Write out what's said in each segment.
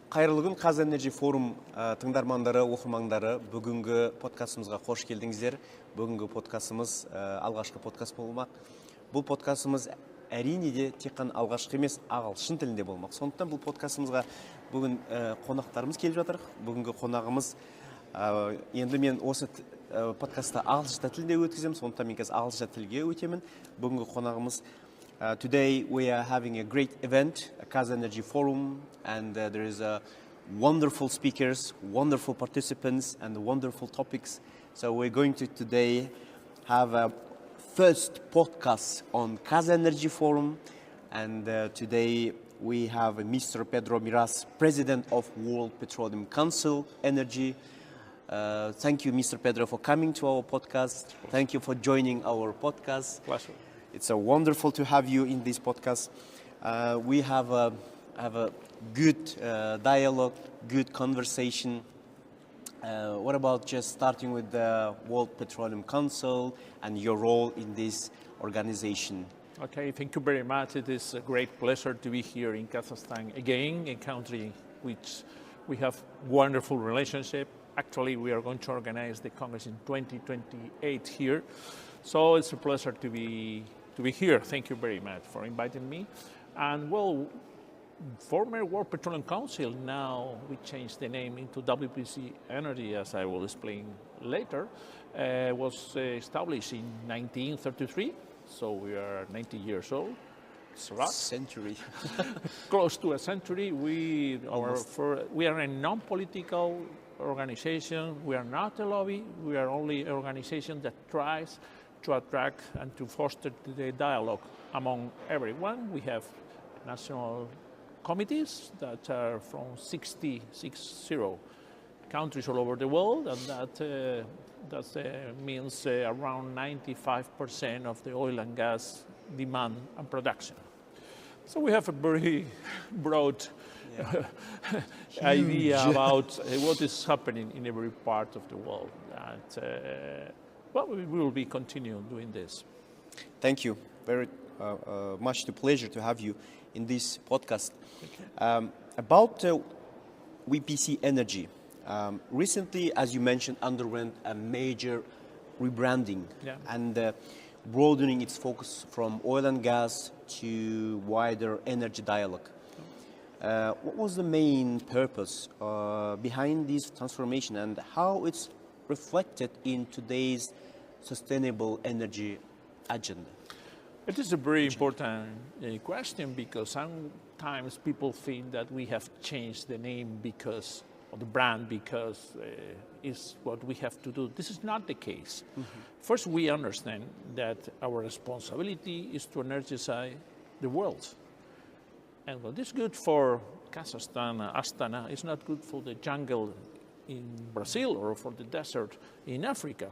Қайырлы күн, KEW Energy форум тыңдармандары, оқырмандары, бүгінгі подкастымызға қош келдіңіздер. Бүгінгі подкастымыз алғашқы подкаст болмақ. Бұл подкастымыз әрине де тек қана алғашқы емес, ағылшын тілінде болмақ. Сондықтан бұл подкастымызға бүгін қонақтарымыз келіп жатыр. Бүгінгі қонағымыз енді мен осы подкастта ағылшын тілінде өткіземін, сондықтан мен қазір ағылшын тілге өтемін. Бүгінгі қонағымыз today we are having a great event, a KEW Energy forum, and there is wonderful speakers, wonderful participants, and wonderful topics. So we're going to today have a first podcast on KEW Energy forum, and today we have Mr. Pedro Miras, President of World Petroleum Council Energy. Thank you, Mr. Pedro, for coming to our podcast. Thank you for joining our podcast. Pleasure. It's wonderful to have you in this podcast. We have a good dialogue, good conversation. What about just starting with the World Petroleum Council and your role in this organization? Okay, thank you very much. It is a great pleasure to be here in Kazakhstan again, a country which we have wonderful relationship. Actually, we are going to organize the Congress in 2028 here. So it's a pleasure to be here. Thank you very much for inviting me. And well, former World Petroleum Council, now we changed the name into WPC Energy, as I will explain later, was established in 1933. So we are 90 years old. It's a lot. Century. Close to a century. We are a non-political organization. We are not a lobby. We are only an organization that tries to attract and to foster the dialogue among everyone. We have national committees that are from 60 countries all over the world, and that means around 95% of the oil and gas demand and production. So we have a very broad idea about what is happening in every part of the world. And, well, we will be continuing doing this. Thank you. Very much the pleasure to have you in this podcast. About WPC Energy, recently, as you mentioned, underwent a major rebranding and broadening its focus from oil and gas to wider energy dialogue. What was the main purpose behind this transformation, and how it's reflected in today's sustainable energy agenda? It is a very important question, because sometimes people think that we have changed the name because of the brand, because it's what we have to do. This is not the case. First, we understand that our responsibility is to energize the world. And what is good for Kazakhstan, Astana, is not good for the jungle in Brazil or for the desert in Africa.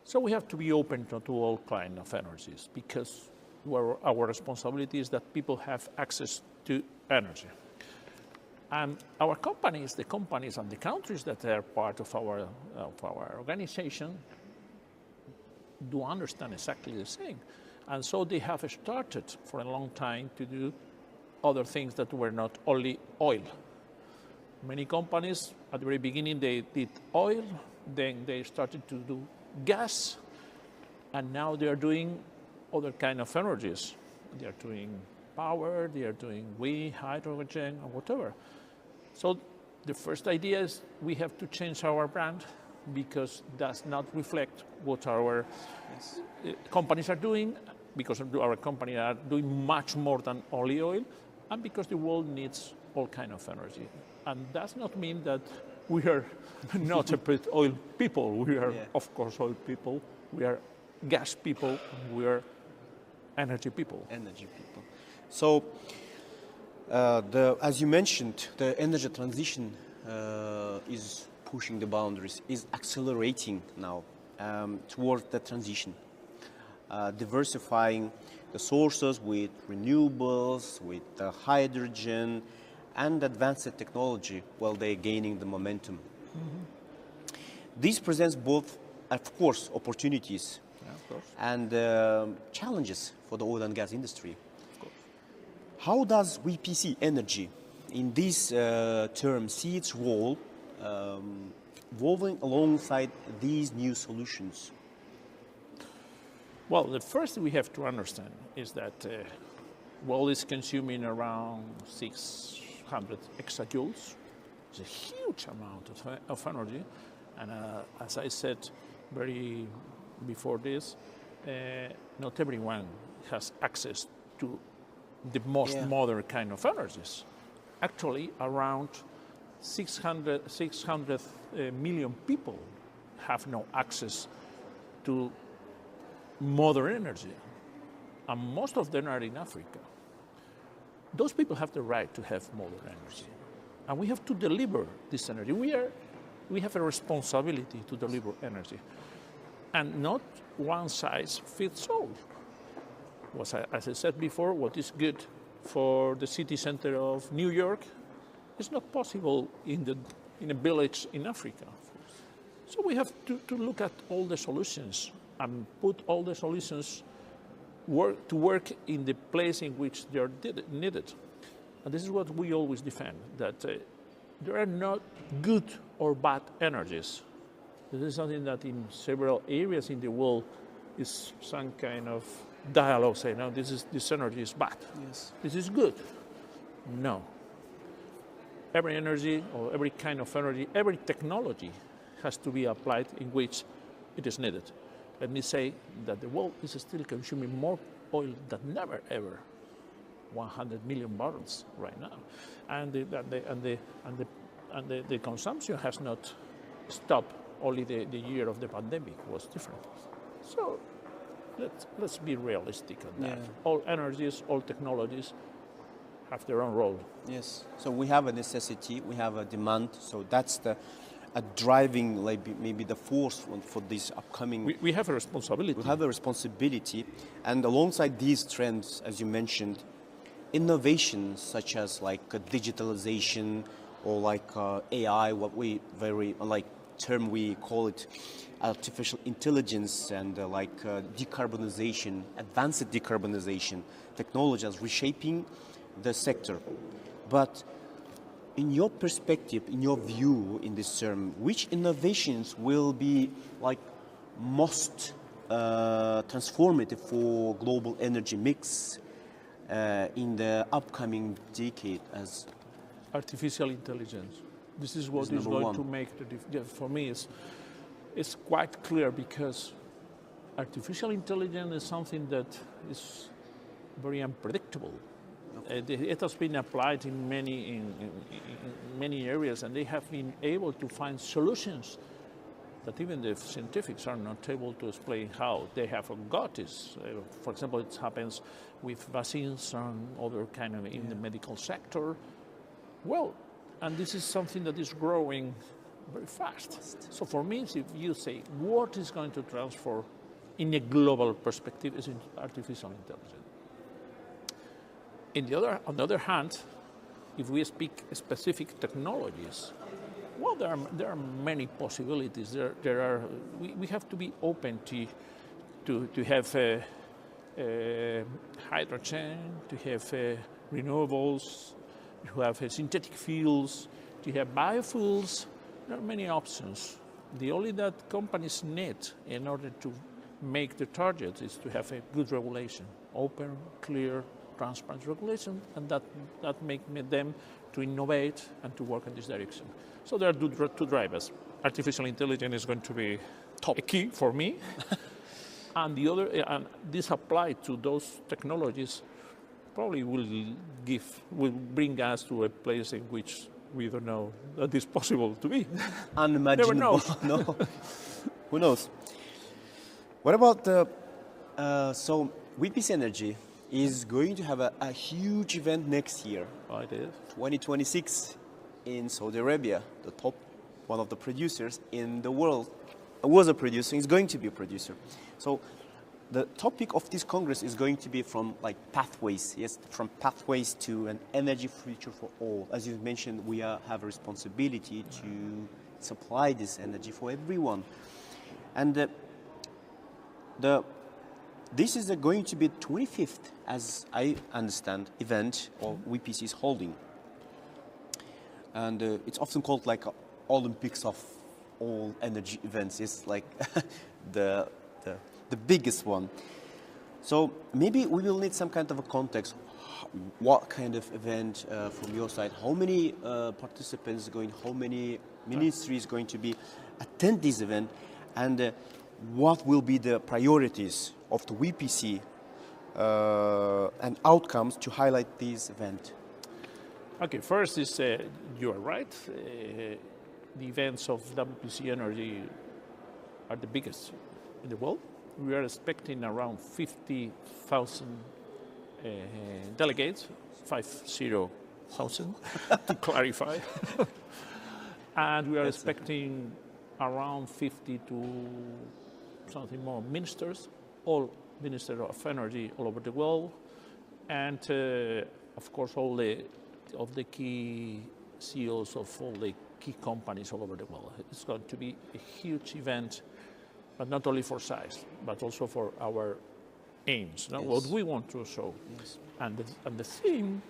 So we have to be open to all kinds of energies, because our responsibility is that people have access to energy. And our companies, the companies and the countries that are part of our organization, do understand exactly the same. And so they have started for a long time to do other things that were not only oil. Many companies, at the very beginning, they did oil, then they started to do gas, and now they are doing other kind of energies. They are doing power, they are doing wind, hydrogen, or whatever. So the first idea is we have to change our brand, because it does not reflect what our companies are doing, because our companies are doing much more than only oil, and because the world needs all kinds of energy. And does not mean that we are not oil people. We are, of course, oil people. We are gas people. We are energy people. Energy people. So, as you mentioned, the energy transition is pushing the boundaries, is accelerating now towards the transition, diversifying the sources with renewables, with hydrogen, and advanced technology while they're gaining the momentum. This presents both, of course, opportunities and challenges for the oil and gas industry. how does WPC Energy, in this term, see its role evolving alongside these new solutions? Well, the first thing we have to understand is that world is consuming around 600 exajoules. It's a huge amount of energy. And as I said before this, not everyone has access to the most modern kind of energies. Actually, around 600 million people have no access to modern energy, and most of them are in Africa. Those people have the right to have modern energy, and we have to deliver this energy. We have a responsibility to deliver energy, and not one size fits all. As I said before, what is good for the city center of New York is not possible in a village in Africa. So we have to look at all the solutions and put all the solutions to work in the place in which they are needed. And this is what we always defend, that there are not good or bad energies. This is something that in several areas in the world is some kind of dialogue saying, no, this energy is bad. Yes. This is good. No. Every energy or every kind of energy, every technology has to be applied in which it is needed. Let me say that the world is still consuming more oil than never ever, 100 million barrels right now, and the consumption has not stopped. Only the year of the pandemic was different. So let's be realistic on that. Yeah. All energies, all technologies have their own role. Yes. So we have a necessity, we have a demand. So that's a driving, maybe the force for this upcoming. We have a responsibility. We have a responsibility, and alongside these trends, as you mentioned, innovations such as like digitalization or like AI, what we term we call it artificial intelligence, and decarbonization, advanced decarbonization technologies reshaping the sector. But in your perspective, in your view in this term, which innovations will be like most transformative for global energy mix in the upcoming decade? As artificial intelligence. This is what is going to make the difference. For me, it's quite clear, because artificial intelligence is something that is very unpredictable. It has been applied in many areas, and they have been able to find solutions that even the scientifics are not able to explain how they have got this. For example, it happens with vaccines and other kind of in the medical sector. Well, and this is something that is growing very fast. So for me, if you say what is going to transform in a global perspective, is artificial intelligence. On the other hand, if we speak specific technologies, well, there are many possibilities. We have to be open to have hydrogen, to have renewables, to have synthetic fuels, to have biofuels. There are many options. The only that companies need in order to make the target is to have a good regulation, open, clear, transparent regulation, and that make them to innovate and to work in this direction. So there are two drivers. Artificial intelligence is going to be a key for me, and the other, and this applied to those technologies, probably will bring us to a place in which we don't know that is possible to be. Unimaginable. No. Who knows? What about so WPC Energy is going to have a huge event next year. Oh, it is. 2026 in Saudi Arabia, one of the producers in the world. Was a producer, is going to be a producer. So the topic of this Congress is going to be from pathways, from pathways to an energy future for all. As you mentioned, we have a responsibility to supply this energy for everyone. And the this is going to be 25th, as I understand, event or WPC is holding. And it's often called like Olympics of all energy events. It's like the biggest one. So maybe we will need some kind of a context. What kind of event from your side? How many participants going? How many ministries going to be attend this event? And what will be the priorities of the WPC and outcomes to highlight this event? Okay, first is you are right. The events of WPC Energy are the biggest in the world. We are expecting around 50,000 delegates, 50,000 to clarify. And we are expecting around 50 to something more ministers, all ministers of energy all over the world, and of course all of the key CEOs of all the key companies all over the world. It's going to be a huge event, but not only for size, but also for our aims, no? Yes. What we want to show. Yes. And the theme,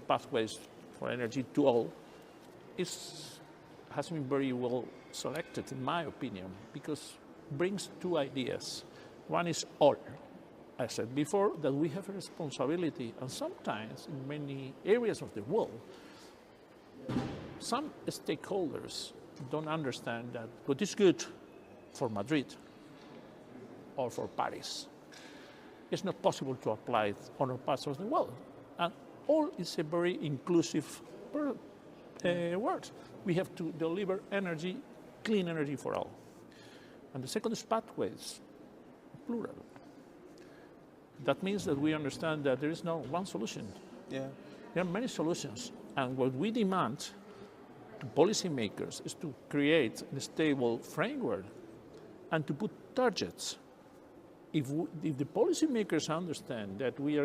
Pathways for Energy to All, has been very well selected, in my opinion, because it brings two ideas. One is all. I said before that we have a responsibility, and sometimes in many areas of the world, some stakeholders don't understand that what is good for Madrid or for Paris, it's not possible to apply it on other parts of the world. And all is a very inclusive word. We have to deliver energy, clean energy for all. And the second is pathways, plural. That means that we understand that there is no one solution. Yeah. There are many solutions. And what we demand to policymakers is to create a stable framework and to put targets. If the policymakers understand that we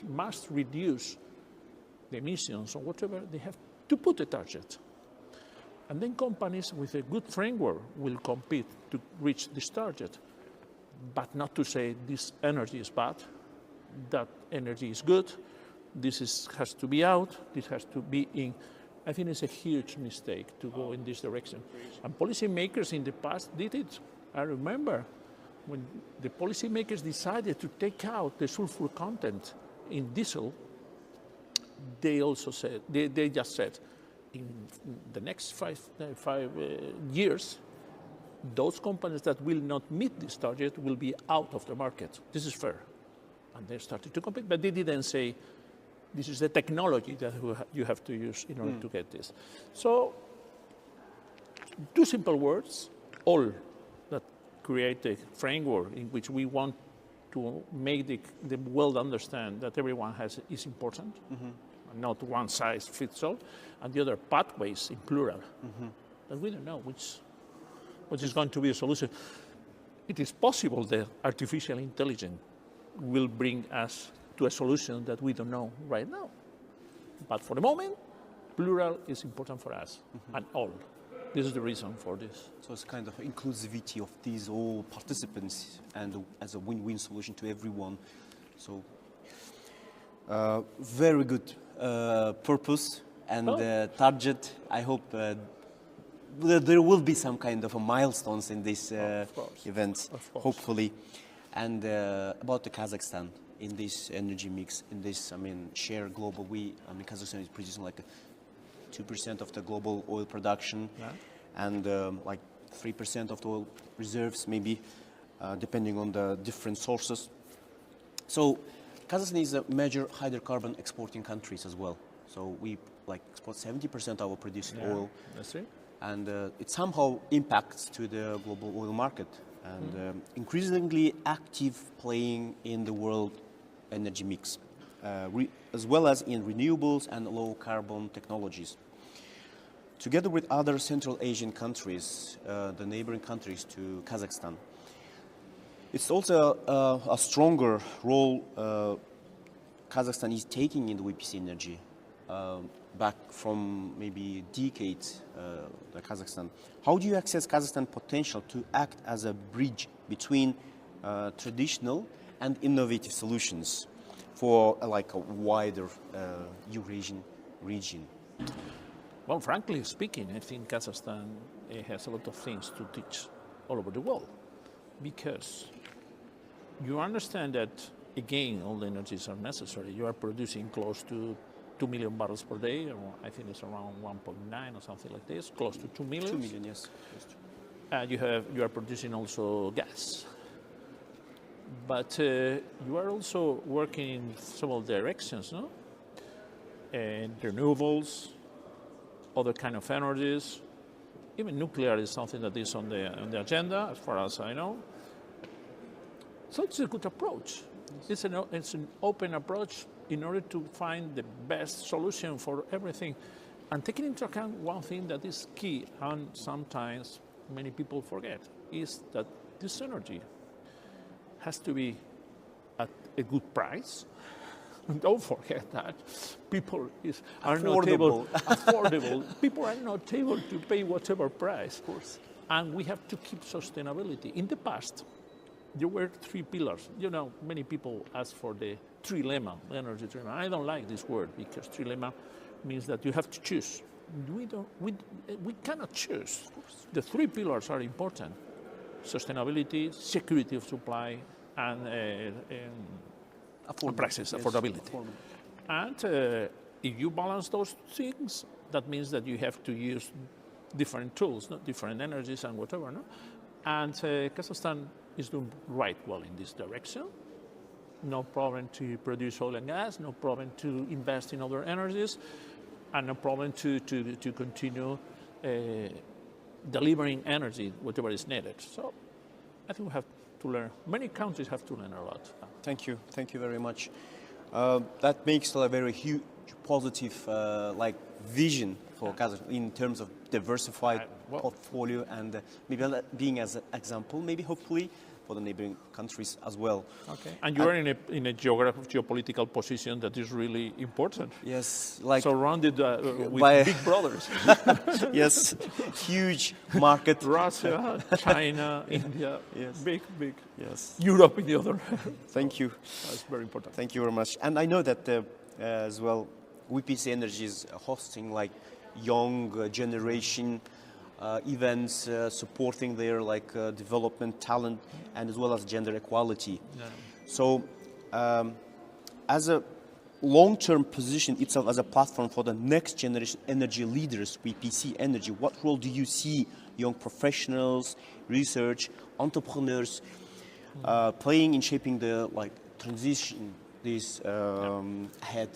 must reduce the emissions or whatever, they have to put a target. And then companies with a good framework will compete to reach this target, but not to say this energy is bad, that energy is good, has to be out, this has to be in. I think it's a huge mistake to go in this direction. And policymakers in the past did it. I remember when the policymakers decided to take out the sulfur content in diesel, they also said, they just said, in the next five years, those companies that will not meet this target will be out of the market. This is fair. And they started to compete, but they didn't say, this is the technology that you have to use in order to get this. So, two simple words, all, that create a framework in which we want to make the world understand that everyone is important, not one size fits all, and the other pathways in plural. But we don't know which is going to be a solution. It is possible that artificial intelligence will bring us to a solution that we don't know right now. But for the moment, plural is important for us, and all. This is the reason for this. So it's kind of inclusivity of these all participants and as a win-win solution to everyone. So very good purpose and target. I hope there will be some kind of a milestones in this event, hopefully. And about the Kazakhstan in this energy mix, in this, share global, Kazakhstan is producing like 2% of the global oil production, and like 3% of the oil reserves, maybe, depending on the different sources. So Kazakhstan is a major hydrocarbon exporting countries as well. So we export 70% of our produced oil. That's it. And it somehow impacts to the global oil market and increasingly active playing in the world energy mix, as well as in renewables and low carbon technologies. Together with other Central Asian countries, the neighboring countries to Kazakhstan, it's also a stronger role Kazakhstan is taking in the WPC Energy. Back from maybe decades, the Kazakhstan. How do you assess Kazakhstan's potential to act as a bridge between traditional and innovative solutions for like a wider Eurasian region? Well, frankly speaking, I think Kazakhstan has a lot of things to teach all over the world, because you understand that, again, all the energies are necessary. You are producing close to 2 million barrels per day, or I think it's around 1.9 or something like this, close to 2 million. 2 million, yes. And you are producing also gas. But you are also working in several directions, no? And renewables, other kind of energies, even nuclear is something that is on the agenda, as far as I know. So it's a good approach. It's an open approach in order to find the best solution for everything. And taking into account one thing that is key, and sometimes many people forget, is that this energy has to be at a good price. Don't forget that. People are not able, affordable. People are not able to pay whatever price. Of course. And we have to keep sustainability. In the past, there were 3 pillars. You know, many people ask for the trilemma, energy trilemma. I don't like this word, because trilemma means that you have to choose. We cannot choose. The 3 pillars are important: sustainability, security of supply, and prices, yes, affordability. And if you balance those things, that means that you have to use different tools, different energies and whatever. No? And Kazakhstan is doing right well in this direction. No problem to produce oil and gas, no problem to invest in other energies, and no problem to continue delivering energy, whatever is needed. So I think we have to learn. Many countries have to learn a lot. Thank you very much. That makes a very huge positive vision for Kazakhstan in terms of diversified portfolio, and maybe being as an example, maybe hopefully for the neighboring countries as well. Okay. And you are in a geopolitical position that is really important. Yes, like surrounded with big brothers. Yes, huge market. Russia, China, India, yes. Big. Yes. Europe in the other. Thank you. That's very important. Thank you very much. And I know that as well, WPC Energy is hosting like young generation events, supporting their development, talent, and as well as gender equality. Yeah. So, as a long-term position itself as a platform for the next generation energy leaders, WPC Energy, what role do you see young professionals, research, entrepreneurs playing in shaping the transition this ahead?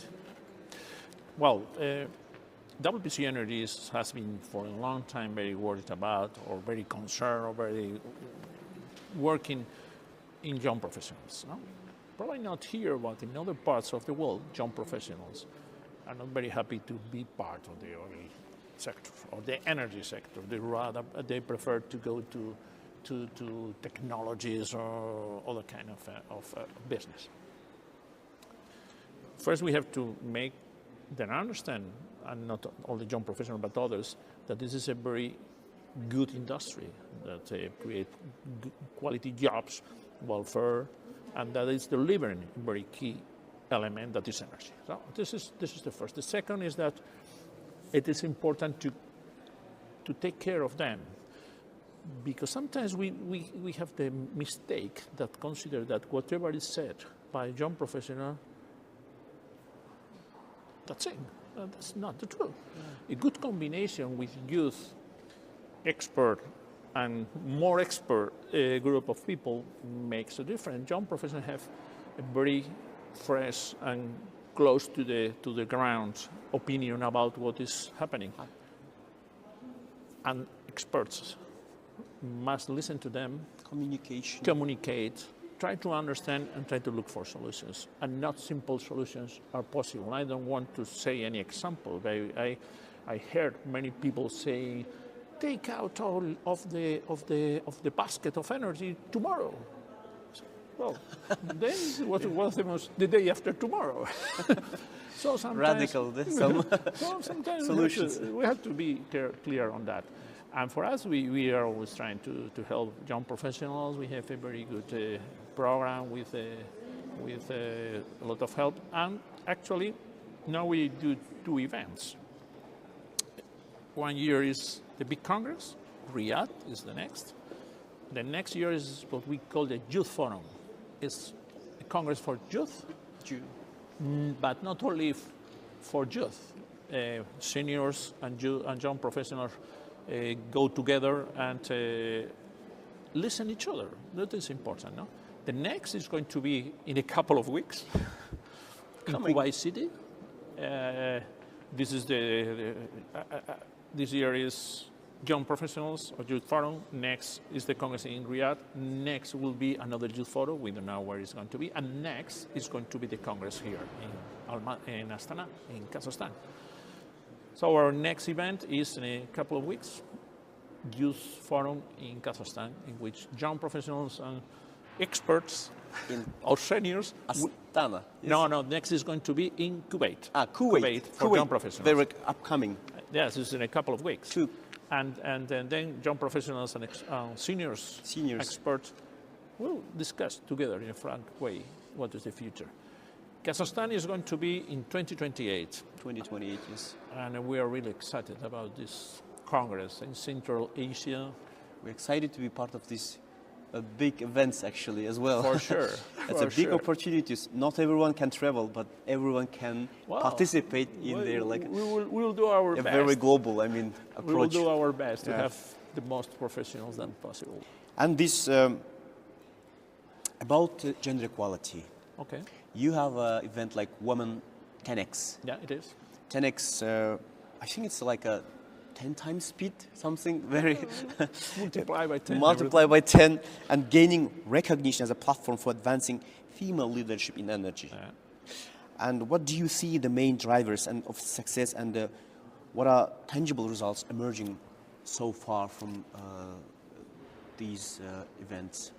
Well. WPC Energy has been for a long time very worried about, or very concerned, or very working in young professionals. No? Probably not here, but in other parts of the world, young professionals are not very happy to be part of the oil sector or the energy sector. They prefer to go to technologies or other kind of business. First, we have to make them understand, and not only young professionals but others, that this is a very good industry that create quality jobs, welfare, and that is delivering a very key element that is energy. So this is the first. The second is that it is important to take care of them, because sometimes we have the mistake that consider that whatever is said by a young professional, that's it. That's not the truth. Yeah. A good combination with youth, expert, and more expert group of people makes a difference. Young professionals have a very fresh and close to the ground opinion about what is happening. And experts must listen to them, communicate, try to understand, and try to look for solutions. And not simple solutions are possible. I don't want to say any example, but I heard many people say, take out all of the basket of energy tomorrow. Well, then what was the day after tomorrow? So sometimes radical. Sometimes solutions. We have to be clear on that. And for us, we are always trying to help young professionals. We have a very good program with a lot of help. And actually, now we do 2 events. One year is the big Congress. Riyadh is the next. The next year is what we call the Youth Forum. It's a Congress for youth, but not only for youth. Seniors and young professionals go together and listen each other. That is important, no? The next is going to be in a couple of weeks in Kuwait City. This is this year is young professionals or youth forum. Next is the Congress in Riyadh. Next will be another youth forum. We don't know where it's going to be. And next is going to be the Congress here in Astana, in Kazakhstan. So our next event is in a couple of weeks, youth forum in Kazakhstan, in which young professionals and experts or seniors. Astana. Yes. No, next is going to be in Kuwait. Kuwait for young professionals. Very upcoming. Yes, it's in a couple of weeks. And then young professionals and seniors, experts will discuss together in a frank way what is the future. Kazakhstan is going to be in 2028. 2028, yes. And we are really excited about this Congress in Central Asia. We're excited to be part of these big events, actually, as well. For sure. It's a big opportunity. Not everyone can travel, but everyone can participate in their we'll do our best. Very global, approach. We will do our best to have the most professionals than possible. And this about gender equality. Okay. You have an event like Women 10X. Yeah, it is. 10X, I think it's like a 10 times speed, something very... Multiply by 10. Multiply by 10, and gaining recognition as a platform for advancing female leadership in energy. Yeah. And what do you see the main drivers of success, and what are tangible results emerging so far from these events?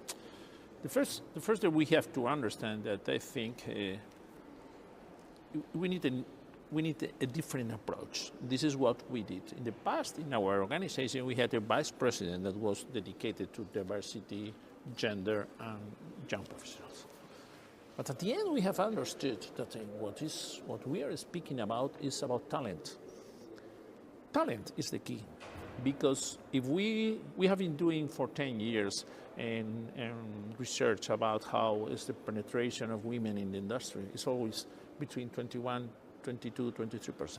The first that we have to understand that I think we need a different approach. This is what we did. In the past, in our organization, we had a vice president that was dedicated to diversity, gender, and young professionals. But at the end, we have understood that what we are speaking about is about talent. Talent is the key. Because if we have been doing for 10 years and research about how is the penetration of women in the industry, it's always between 21, 22, 23%.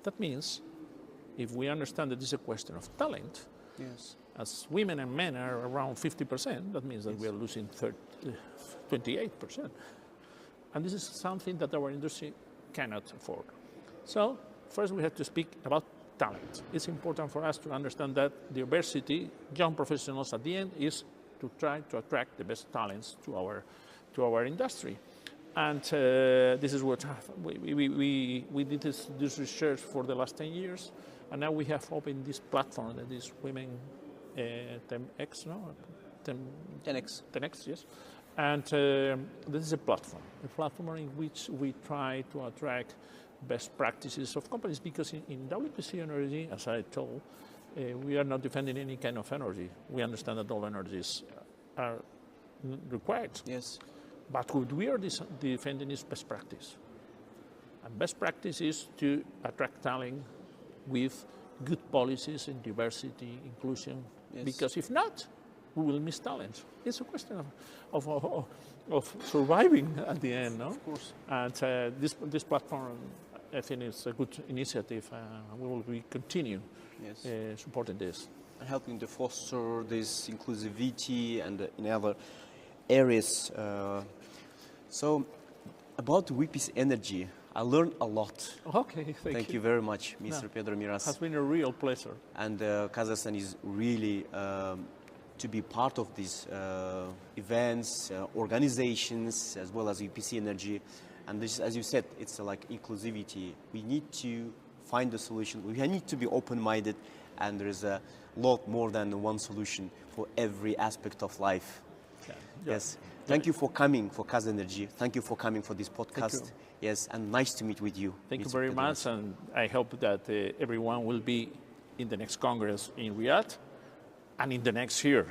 That means if we understand that this is a question of talent, yes, as women and men are around 50%, that means that we are losing 28%. And this is something that our industry cannot afford. So first we have to speak about talent. It's important for us to understand that diversity, young professionals at the end, is to try to attract the best talents to our industry. And this is what we did this research for the last 10 years, and now we have opened this platform that is Women 10X, no? 10X, yes. And this is a platform in which we try to attract best practices of companies, because in WPC Energy, as I told, we are not defending any kind of energy. We understand that all energies are required. Yes. But what we are defending is best practice. And best practice is to attract talent with good policies in diversity, inclusion, yes, because if not, we will miss talent. It's a question of surviving at the end, no? Of course. And this platform, I think, is a good initiative, and we will continue supporting this. And helping to foster this inclusivity and in other areas. So, about WPC Energy, I learned a lot. Okay, thank you very much, Mr. Pedro Miras. It has been a real pleasure. And Kazakhstan is really to be part of these events, organizations, as well as WPC Energy. And this, as you said, it's like inclusivity. We need to find a solution. We need to be open-minded, and there is a lot more than one solution for every aspect of life. Yeah. Yes. Thank you for coming for KEW Energy. Thank you for coming for this podcast. Yes, and nice to meet with you. Thank you very much, and I hope that everyone will be in the next Congress in Riyadh, and in the next year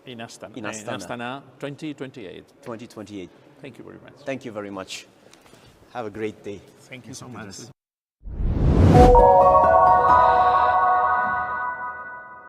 in Astana. In Astana. 2028. 2028. Thank you very much. Thank you very much. Have a great day. Thank you so much.